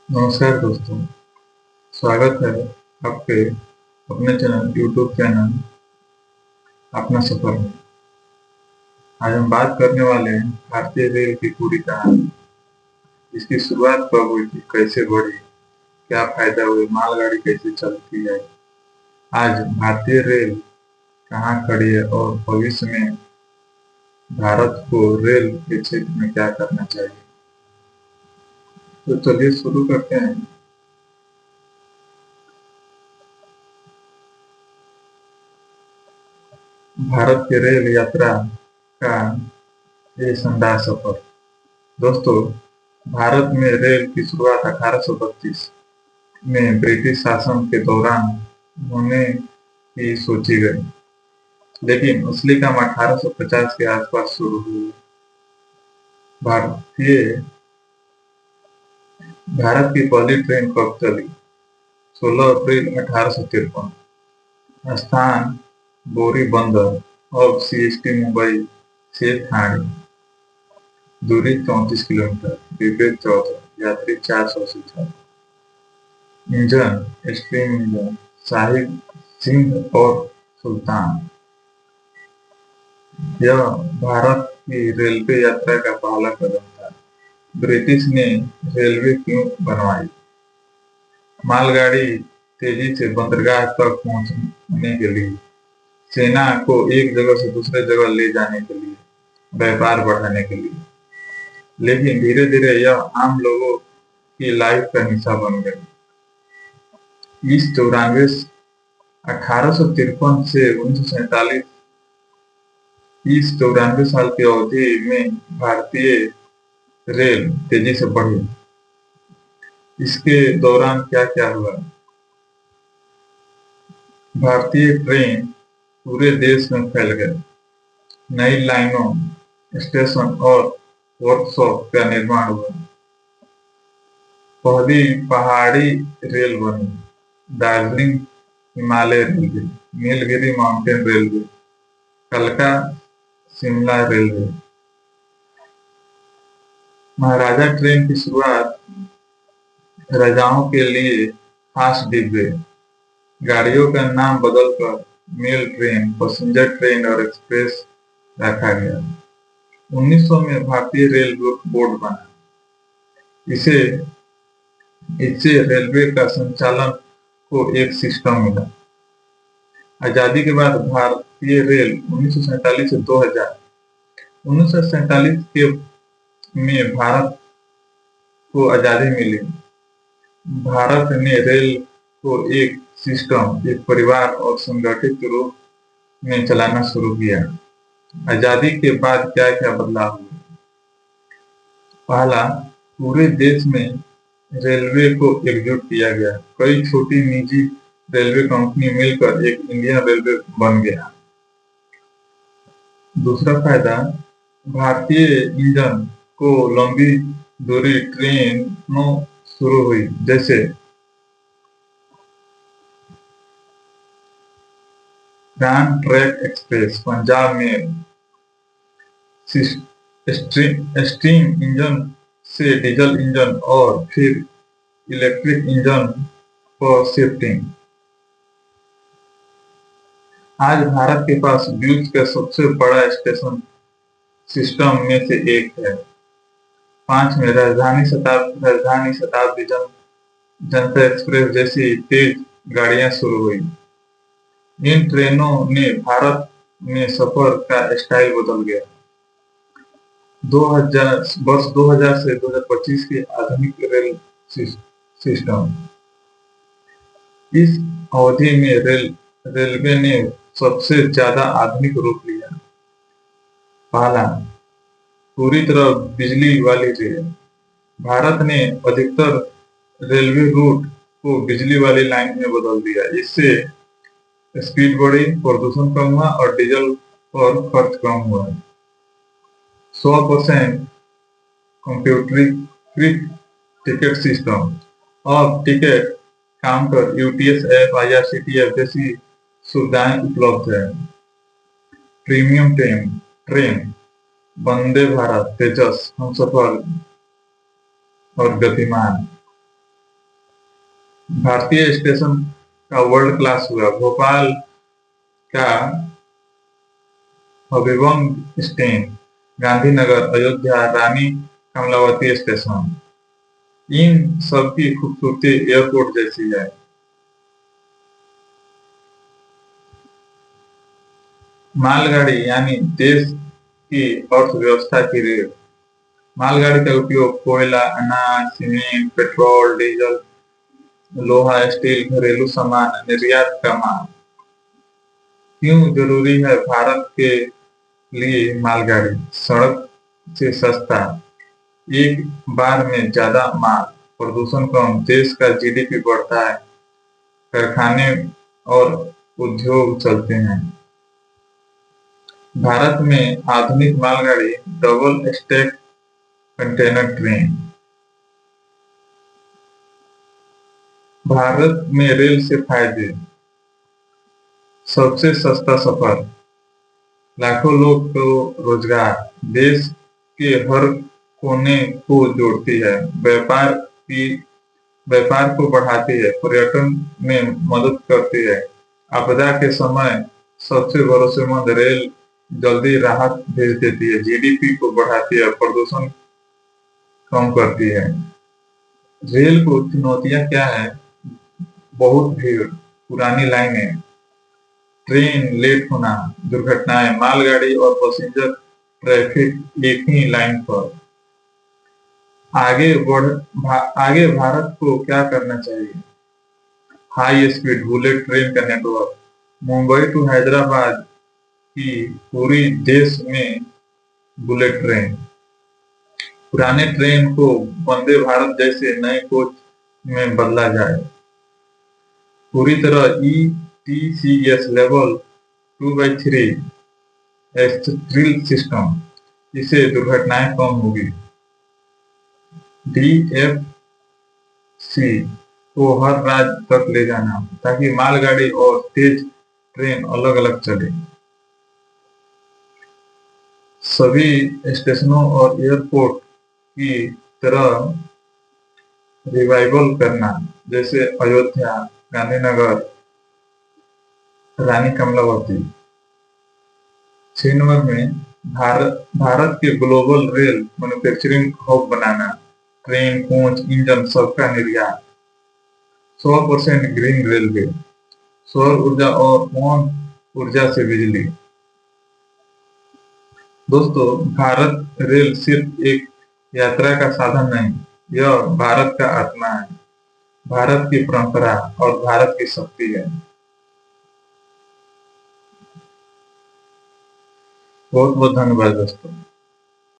नमस्कार दोस्तों, स्वागत है आपके अपने चैनल यूट्यूब चैनल अपना सफर में। आज हम बात करने वाले हैं भारतीय रेल की पूरी कहानी। इसकी शुरुआत कब हुई थी, कैसे बढ़ी, क्या फायदा हुए, मालगाड़ी कैसे चलती है, आज भारतीय रेल कहाँ खड़ी है और भविष्य में भारत को रेल के क्षेत्र में क्या करना चाहिए। तो चलिए शुरू करते हैं। भारत की रेल यात्रा का ये शानदार सफर। दोस्तों, भारत में रेल की शुरुआत 1832 में ब्रिटिश शासन के दौरान होने की सोची गई, लेकिन असली काम 1850 के आसपास शुरू हुई। भारतीय भारत की पहली ट्रेन कब चली? 16 अप्रैल 1853। स्थान बोरी बंदर, अब सीएसटी मुंबई से ठाणे। दूरी 34 किलोमीटर। डिब्बे 14, यात्री 400 से 600। Engine steam engine, Sahib, Singh और सुल्तान। यह भारत की रेलवे यात्रा का पहला कदम था। ब्रिटिश ने रेलवे क्यों बनवाई? मालगाड़ी तेजी से बंदरगाह तक पहुंचने के लिए, सेना को एक जगह से दूसरे जगह ले जाने के लिए, व्यापार बढ़ाने के लिए। लेकिन धीरे धीरे यह आम लोगों की लाइफ का हिस्सा बन गई। इस 1853 से 1947, इस 94 साल की अवधि में भारतीय रेल तेजी से बढ़ी। इसके दौरान क्या क्या हुआ? भारतीय ट्रेन पूरे देश में फैल गए। नई लाइनों, स्टेशन और वर्कशॉप का निर्माण हुआ। पहली पहाड़ी रेल बनी, Darjeeling Himalaya railway, Nilgiri mountain railway, कलका शिमला रेलवे। महाराजा ट्रेन की शुरुआत, राजाओं के लिए खास डिब्बे, गाड़ियों का नाम बदलकर मेल ट्रेन, पैसेंजर ट्रेन और एक्सप्रेस रखा गया। 1900 में भारतीय रेल बोर्ड बना। इसे इससे रेलवे का संचालन को एक सिस्टम मिला। आजादी के बाद भारतीय रेल 1947 से 2000। 1947 के में भारत को आजादी मिली। भारत ने रेल को एक सिस्टम, एक परिवार और संगठित रूप में चलाना शुरू किया। आजादी के बाद क्या क्या बदलाव हुए? पहला, पूरे देश में रेलवे को एकजुट किया गया। कई छोटी निजी रेलवे कंपनी मिलकर एक इंडियन रेलवे बन गया। दूसरा फायदा, भारतीय इंजन को लंबी दूरी ट्रेनों शुरू हुई, जैसे grand trunk express, Punjab mail. Steam engine से डीजल इंजन और फिर इलेक्ट्रिक इंजन पर शिफ्टिंग। आज भारत के पास विश्व का सबसे बड़ा स्टेशन सिस्टम में से एक है। 5 में राजधानी शताब्दी जनता एक्सप्रेस जैसी तेज गाड़ियां शुरू हुई। इन ट्रेनों ने भारत में सफर का स्टाइल बदल गया। 2000 वर्ष 2000 से 2025 के आधुनिक रेल सिस्टम। इस अवधि में रेलवे ने सबसे ज्यादा आधुनिक रूप लिया। पहला, पूरी तरह बिजली वाली रेल। भारत ने अधिकतर रेलवे रूट को बिजली वाली लाइन में बदल दिया। इससे स्पीड बढ़ी, प्रदूषण कम हुआ और डीजल पर खर्च कम हुआ। 100% कंप्यूटरीकृत टिकट सिस्टम। अब ticket counter, UTS app, IRCT app जैसी सुविधाएं उपलब्ध है। प्रीमियम ट्रेन, वंदे भारत, तेजस, हमसफर और गतिमान। भारतीय स्टेशन का वर्ल्ड क्लास हुआ। भोपाल का हबीबगंज स्टैंड, गांधीनगर, अयोध्या, रानी कमलावती स्टेशन, इन सब की खूबसूरती एयरपोर्ट जैसी है। मालगाड़ी यानी देश की अर्थव्यवस्था की रीढ़। मालगाड़ी का उपयोग कोयला, अनाज, सीमेंट, पेट्रोल, डीजल, लोहा, स्टील, घरेलू सामान, निर्यात का माल। क्यों जरूरी है भारत के लिए मालगाड़ी? सड़क से सस्ता, एक बार में ज्यादा माल, प्रदूषण कम, देश का जीडीपी बढ़ता है, कारखाने और उद्योग चलते हैं। भारत में आधुनिक मालगाड़ी double stack container train. Bharat में रेल से फायदे। सबसे सस्ता सफर, लाखों लोग को रोजगार, देश के हर कोने को जोड़ती है, व्यापार को बढ़ाती है, पर्यटन में मदद करती है, आपदा के समय सबसे भरोसेमंद रेल जल्दी राहत भेज देती है, जीडीपी को बढ़ाती है, प्रदूषण कम करती है। रेल को चुनौतियां क्या है? बहुत भीड़, पुरानी लाइनें, ट्रेन लेट होना, दुर्घटनाएं, मालगाड़ी और पैसेंजर ट्रैफिक एक ही लाइन पर। आगे भारत को क्या करना चाहिए? हाई स्पीड बुलेट ट्रेन का नेटवर्क, मुंबई टू हैदराबाद की पूरी देश में बुलेट ट्रेन, पुराने ट्रेन को वंदे भारत जैसे नए कोच में बदला जाए, पूरी तरह ETCS लेवल 2/3 थ्रिल सिस्टम, इससे दुर्घटनाएं कम होगी। DFC को हर राज्य तक ले जाना ताकि मालगाड़ी और तेज ट्रेन अलग अलग चले। सभी स्टेशनों और एयरपोर्ट की तरह रिवाइवल करना, जैसे अयोध्या, गांधीनगर, रानी कमलावती। 6 नंबर में भारत के ग्लोबल रेल मैन्युफैक्चरिंग हब बनाना, ट्रेन, कोच, इंजन सबका निर्यात, 100% ग्रीन रेलवे, सौर ऊर्जा और पवन ऊर्जा से बिजली। दोस्तों, भारत रेल सिर्फ एक यात्रा का साधन नहीं, यह भारत का आत्मा है, भारत की परंपरा और भारत की शक्ति है। बहुत बहुत धन्यवाद दोस्तों।